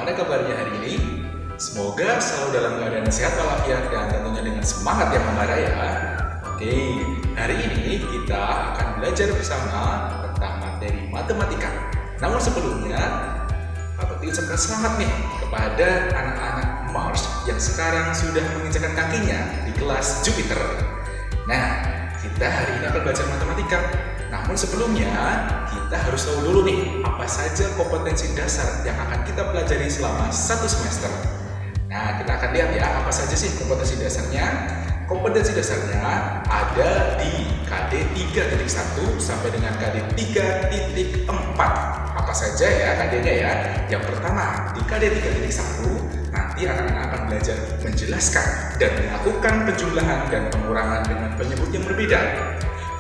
Bagaimana kabarnya hari ini? Semoga selalu dalam keadaan sehat walafiat dan tentunya dengan semangat yang membara ya. Oke, hari ini kita akan belajar bersama tentang materi matematika. Namun sebelumnya, Pak Bekti ucapkan selamat nih kepada anak-anak Mars yang sekarang sudah menginjakkan kakinya di kelas Jupiter. Nah, kita hari ini akan belajar matematika. Namun sebelumnya, kita harus tahu dulu nih, apa saja kompetensi dasar yang akan kita pelajari selama satu semester. Nah, kita akan lihat ya, apa saja sih kompetensi dasarnya. Kompetensi dasarnya ada di KD 3.1 sampai dengan KD 3.4. Apa saja ya KD-nya ya? Yang pertama, di KD 3.1 nanti anak-anak akan belajar menjelaskan dan melakukan penjumlahan dan pengurangan dengan penyebut yang berbeda.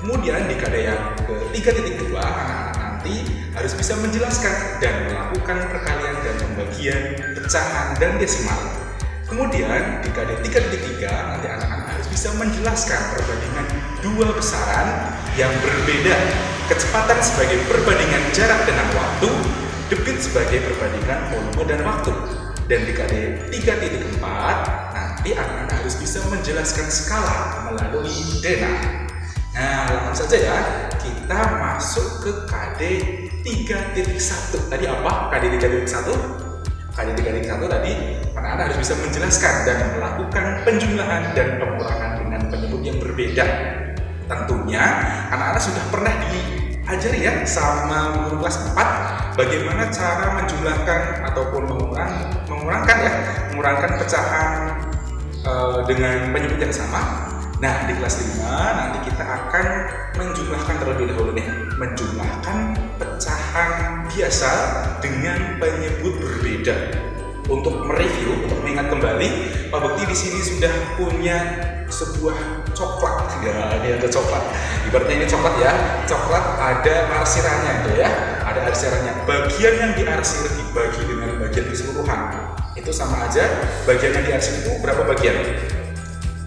Kemudian di KD yang ke 3.2, anak-anak nanti harus bisa menjelaskan dan melakukan perkalian dan pembagian, pecahan, dan desimal. Kemudian di KD 3.3, nanti anak-anak harus bisa menjelaskan perbandingan dua besaran yang berbeda, kecepatan sebagai perbandingan jarak dengan waktu, debit sebagai perbandingan volume dan waktu. Dan di KD 3.4, nanti anak-anak harus bisa menjelaskan skala melalui Dena. Nah, langsung saja ya, kita masuk ke KD 3.1. Tadi apa? KD 3.1? KD 3.1 tadi, anak-anak harus bisa menjelaskan dan melakukan penjumlahan dan pengurangan dengan penyebut yang berbeda. Tentunya, anak-anak sudah pernah diajari ya sama guru kelas 4 bagaimana cara menjumlahkan ataupun mengurangkan pecahan dengan penyebut yang sama. Nah, di kelas 5 nanti kita akan menjumlahkan terlebih dahulu nih, menjumlahkan pecahan biasa dengan penyebut berbeda. Untuk mereview, untuk mengingat kembali, Pak Bekti di sini sudah punya sebuah coklat. Ya, ini ada coklat. Ibaratnya ini coklat ya. Coklat ada arsirannya itu ya. Ada arsirannya. Bagian yang diarsir dibagi dengan bagian keseluruhan. Itu sama aja. Bagian yang diarsir itu berapa bagian?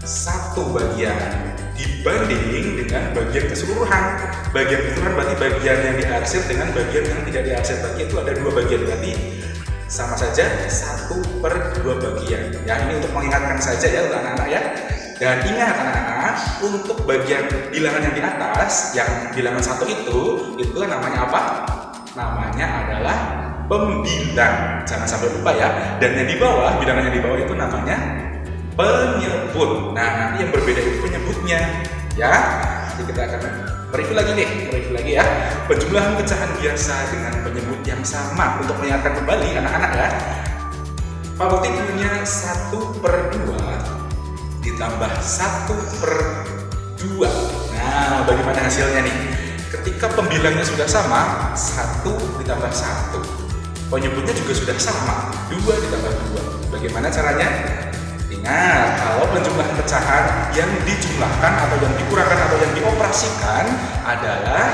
Satu bagian dibanding dengan bagian keseluruhan. Bagian keseluruhan berarti bagian yang diarsir dengan bagian yang tidak diarsir. Berarti itu ada dua bagian, berarti sama saja 1/2 bagian. Ya, ini untuk mengingatkan saja ya untuk anak-anak ya. Dan ingat anak-anak, untuk bagian bilangan yang di atas, yang bilangan 1 itu namanya apa? Namanya adalah pembilang. Jangan sampai lupa ya. Dan yang di bawah, bilangan yang di bawah itu namanya penyebut. Nah, nanti yang berbeda itu penyebutnya ya. Nanti kita akan mereview lagi ya. Penjumlahan pecahan biasa dengan penyebut yang sama. Untuk mengingatkan kembali anak-anak ya, Pak Bekti punya 1/2 ditambah 1/2. Nah, bagaimana hasilnya nih? Ketika pembilangnya sudah sama, 1 ditambah 1, penyebutnya juga sudah sama, 2 ditambah 2. Bagaimana caranya? Ingat, kalau penjumlahan pecahan yang dijumlahkan atau yang dikurangkan atau yang dioperasikan adalah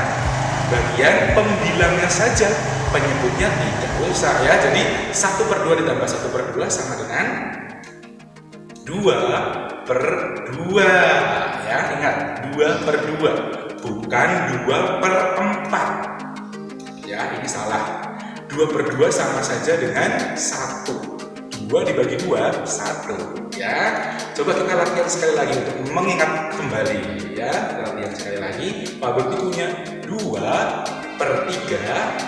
bagian pembilangnya saja, penyebutnya tidak usah ya. Jadi 1/2 ditambah 1/2 sama dengan 2/2 ya. Ingat, 2/2 bukan 2/4 ya, ini salah. 2/2 sama saja dengan 1. 2 dibagi 2, 1 ya. Coba kita latihan sekali lagi untuk mengingat kembali ya. Kita latihan sekali lagi. Pak Bekti punya 2/3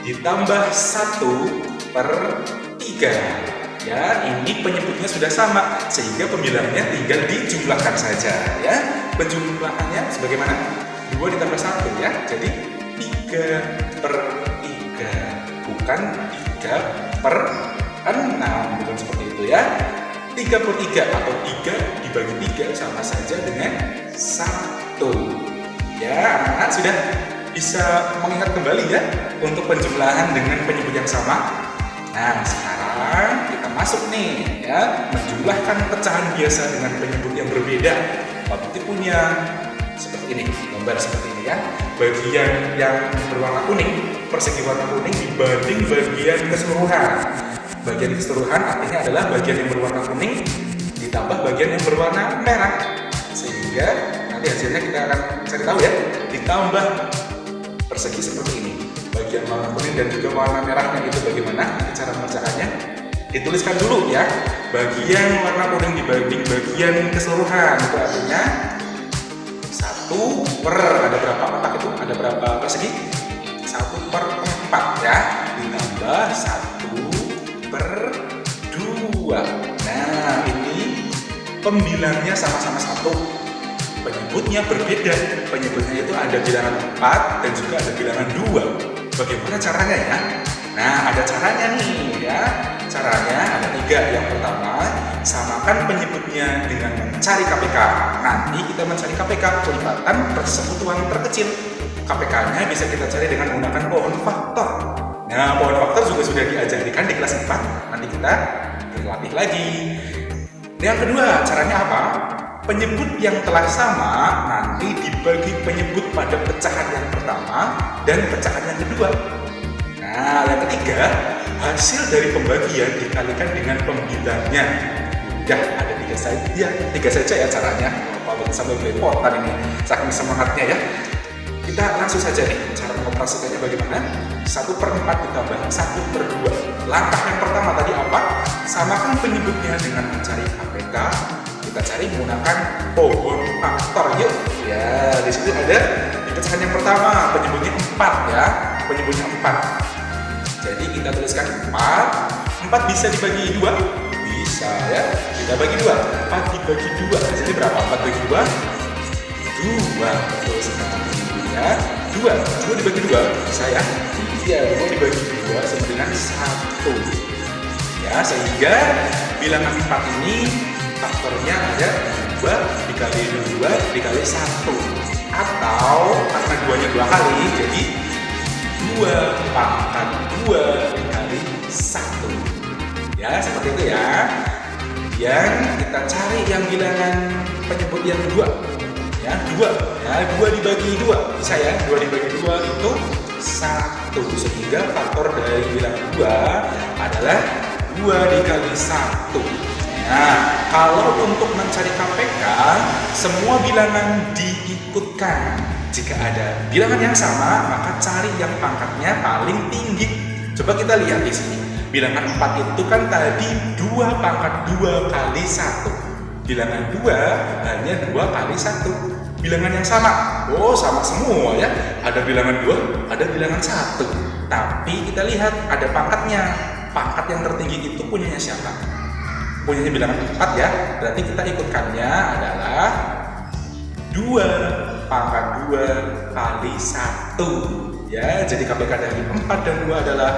ditambah 1/3 ya. Ini penyebutnya sudah sama sehingga pembilangnya tinggal dijumlahkan saja ya. Penjumlahannya sebagaimana? 2 ditambah 1 ya. Jadi 3/3 bukan 3/6, bukan seperti itu ya. 3/3 atau 3 dibagi 3 sama saja dengan 1 ya. Anak-anak sudah bisa mengingat kembali ya untuk penjumlahan dengan penyebut yang sama. Nah, sekarang kita masuk nih ya, menjumlahkan pecahan biasa dengan penyebut yang berbeda. Pak Bekti punya seperti ini, gambar seperti ini ya. Bagian yang berwarna kuning, persegi warna kuning dibanding bagian keseluruhan. Bagian keseluruhan artinya adalah bagian yang berwarna kuning ditambah bagian yang berwarna merah, sehingga nanti hasilnya kita akan cari tahu ya. Ditambah persegi seperti ini. bagian warna kuning dan juga warna merahnya itu bagaimana cara mengerjakannya? Dituliskan dulu ya, bagian warna kuning dibanding bagian keseluruhan, itu artinya 1 per, ada berapa kotak itu? Ada berapa persegi? 1 per 4 ya, ditambah 1 per 2. Nah, ini pembilangnya sama-sama 1, penyebutnya berbeda. Penyebutnya itu ada bilangan 4 dan juga ada bilangan 2. Bagaimana caranya ya? Nah, ada caranya nih ya. Caranya ada 3. Yang pertama, samakan penyebutnya dengan mencari KPK. Nanti kita mencari KPK, kelipatan persekutuan terkecil. KPK-nya bisa kita cari dengan menggunakan pohon faktor. Nah, pohon faktor juga sudah diajarkan di kelas 4. Nanti kita berlatih lagi. Yang kedua, caranya apa? Penyebut yang telah sama nanti dibagi penyebut pada pecahan yang pertama dan pecahan yang kedua. Nah, yang ketiga, hasil dari pembagian dikalikan dengan pembilangnya. Udah ada 3 saja ya caranya. Kalau sampai belepotan ini, saking semangatnya ya. Kita langsung saja nih, cara mengoperasikannya bagaimana? 1 per 4 ditambah 1 per 2. Langkah yang pertama tadi apa? Samakan penyebutnya dengan mencari KPK. Kita cari menggunakan pohon faktor yuk. Ya, di sini ada di pecahan yang pertama, penyebutnya 4 ya. Penyebutnya 4. Jadi kita tuliskan 4 bisa dibagi 2? Bisa ya, kita bagi 2. 4 dibagi 2, jadi berapa? 4 bagi 2? 2, betul sekali ya. 2 dibagi 2, bisa ya? Iya, 2 dibagi 2 sama dengan 1 ya, sehingga bilangan 4 ini faktornya ada 2 dikali 2 dikali 1, atau karena 2-nya 2 kali, jadi 2 pangkat 2 dikali 1 ya, seperti itu ya. Yang kita cari yang bilangan penyebut yang kedua ya, 2 ya, 2 dibagi 2 bisa ya, 2 dibagi 2 itu 1, sehingga faktor dari bilangan 2 adalah 2 dikali 1. Nah, kalau untuk mencari KPK, semua bilangan diikutkan. Jika ada bilangan yang sama, maka cari yang pangkatnya paling tinggi. Coba kita lihat di sini. Bilangan 4 itu kan tadi 2 pangkat 2 kali 1. Bilangan 2 hanya 2 kali 1. Bilangan yang sama. Oh, sama semua ya. Ada bilangan 2, ada bilangan 1. Tapi kita lihat ada pangkatnya. Pangkat yang tertinggi itu punyanya siapa? Punyanya bilangan 4 ya. Berarti kita ikutkannya adalah 2 pangkat 2 kali 1 ya. Jadi KPK dari 4 dan 2 adalah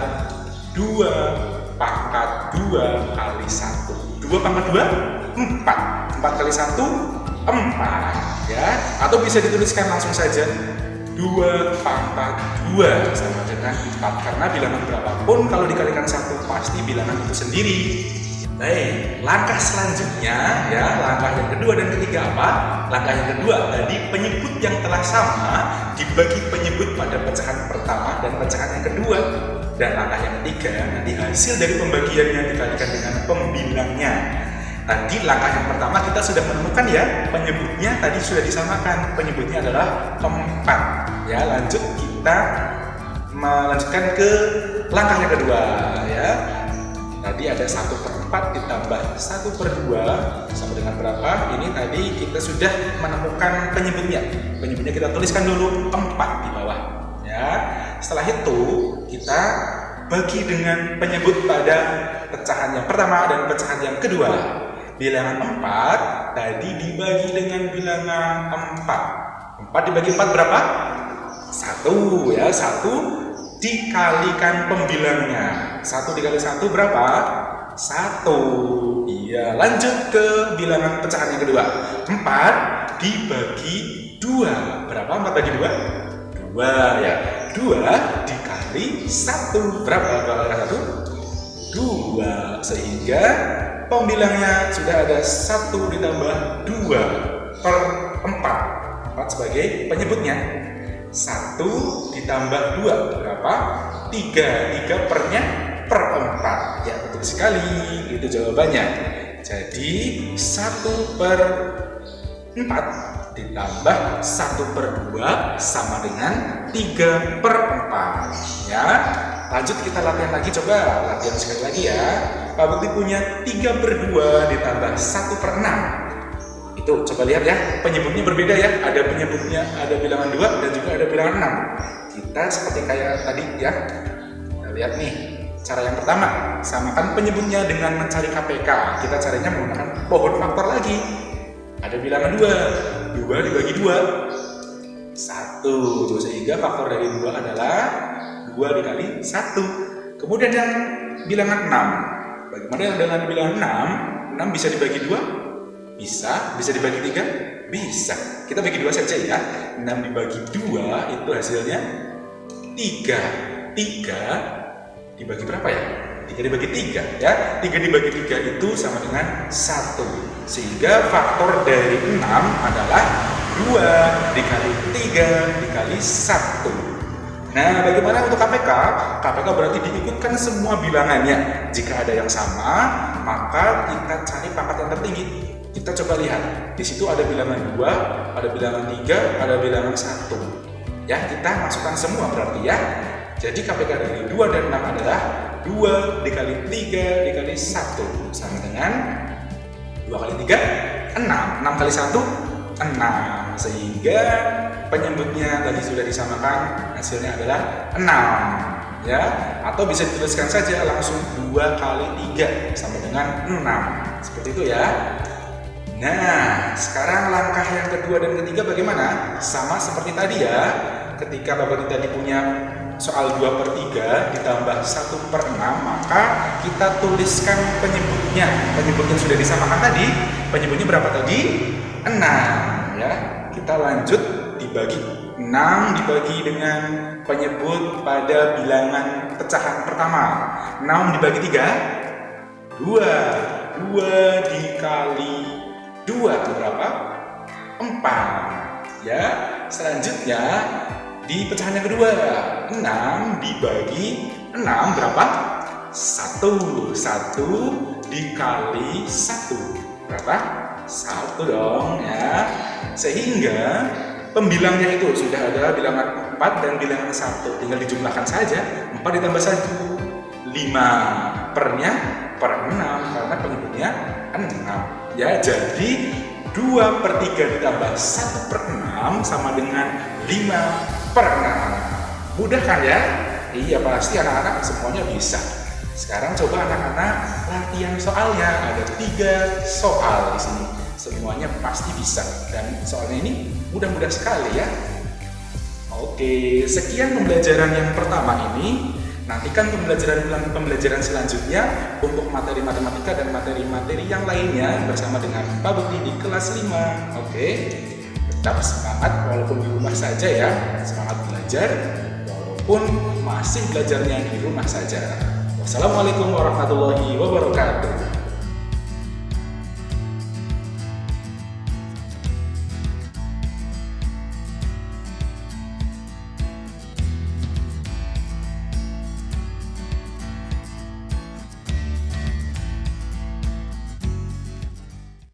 2 pangkat 2 kali 1. 2 pangkat 2? 4. 4 kali 1? 4 ya. Atau bisa dituliskan langsung saja 2 pangkat 2 sama dengan 4. Karena bilangan berapapun kalau dikalikan 1 pasti bilangan itu sendiri. Baik, langkah selanjutnya ya, langkah yang kedua dan ketiga apa? Langkah yang kedua tadi penyebut yang telah sama dibagi penyebut pada pecahan pertama dan pecahan yang kedua. Dan langkah yang ketiga nanti hasil dari pembagiannya dikalikan dengan pembilangnya. Tadi langkah yang pertama kita sudah menemukan ya, penyebutnya tadi sudah disamakan, penyebutnya adalah 4 ya. Lanjut kita melanjutkan ke langkah yang kedua ya. Tadi ada 1 per 4 ditambah 1 per 2 sama dengan berapa? Ini tadi kita sudah menemukan penyebutnya. Penyebutnya kita tuliskan dulu 4 di bawah ya. Setelah itu kita bagi dengan penyebut pada pecahan yang pertama dan pecahan yang kedua. Bilangan 4 tadi dibagi dengan bilangan 4. 4 dibagi 4 berapa? 1 ya, 1 dikalikan pembilangnya. 1 dikali 1 berapa? 1. Iya, lanjut ke bilangan pecahan yang kedua. 4 dibagi 2. Berapa 4 bagi 2? 2 ya. 2 dikali 1. Berapa 2 kali 1? 2. Sehingga pembilangnya sudah ada 1 ditambah 2 per 4. 4 sebagai penyebutnya. 1 ditambah 2 berapa? 3. 3 pernya per 4. Ya, betul sekali. Itu jawabannya. Jadi 1 per 4 ditambah 1 per 2 sama dengan 3/4 ya. Lanjut kita latihan lagi, coba latihan sekali lagi ya. Pak Bukti punya 3/2 ditambah 1/6. Itu coba lihat ya, penyebutnya berbeda ya. Ada penyebutnya, ada bilangan 2 dan juga ada bilangan 6. Kita seperti kayak tadi ya. Kita lihat nih, cara yang pertama, samakan penyebutnya dengan mencari KPK. Kita carinya menggunakan pohon faktor lagi. Ada bilangan 2 dibagi 2, 1. Sehingga faktor dari 2 adalah 2 dikali 1. Kemudian yang bilangan 6. Bagaimana yang dengan bilangan 6? 6 bisa dibagi 2? Bisa dibagi 3? Bisa. Kita bagi 2 saja ya. 6 dibagi 2 itu hasilnya 3. 3 dibagi berapa ya? 3 dibagi 3 ya. 3 dibagi 3 itu sama dengan 1. Sehingga faktor dari 6 adalah 2 dikali 3 dikali 1. Nah, bagaimana untuk KPK? KPK berarti diikutkan semua bilangannya. Jika ada yang sama, maka kita cari pangkat yang tertinggi. Kita coba lihat. Di situ ada bilangan 2, ada bilangan 3, ada bilangan 1. Ya, kita masukkan semua berarti ya. Jadi KPK dari 2 dan 6 adalah 2 dikali 3 dikali 1 sama dengan 2 kali 3, 6. 6 kali 1, 6. Sehingga penyebutnya tadi sudah disamakan, hasilnya adalah 6 ya. Atau bisa dituliskan saja langsung 2 kali 3 sama dengan 6. Seperti itu ya. Nah, sekarang langkah yang kedua dan ketiga bagaimana? Sama seperti tadi ya. Ketika Bapak tadi punya soal 2/3 ditambah 1/6, maka kita tuliskan penyebutnya. Penyebut yang sudah disamakan tadi, penyebutnya berapa tadi? 6 ya. Kita lanjut dibagi 6 dibagi dengan penyebut pada bilangan pecahan pertama. 6 dibagi 3, 2. 2 dikali 2 berapa? 4 ya. Selanjutnya di pecahan yang kedua, 6 dibagi 6 berapa? 1. 1 dikali 1 berapa? 1 dong ya. Sehingga pembilangnya itu sudah ada bilangan 4 dan bilangan 1. Tinggal dijumlahkan saja. 4 ditambah 1, 5. Pernya per 6 karena penyebutnya 6 ya. Jadi 2/3 ditambah 1/6 sama dengan 5/6. Mudah kan ya? Iya, pasti anak-anak semuanya bisa. Sekarang coba anak-anak latihan soalnya. Ada 3 soal di sini. Semuanya pasti bisa. Dan soalnya ini mudah-mudah sekali ya. Oke, sekian pembelajaran yang pertama ini. Nantikan pembelajaran selanjutnya untuk materi matematika dan materi-materi yang lainnya bersama dengan Pak Bukti di kelas 5. Oke, tetap semangat walaupun di rumah saja ya. Semangat belajar walaupun masih belajarnya di rumah saja. Wassalamualaikum warahmatullahi wabarakatuh.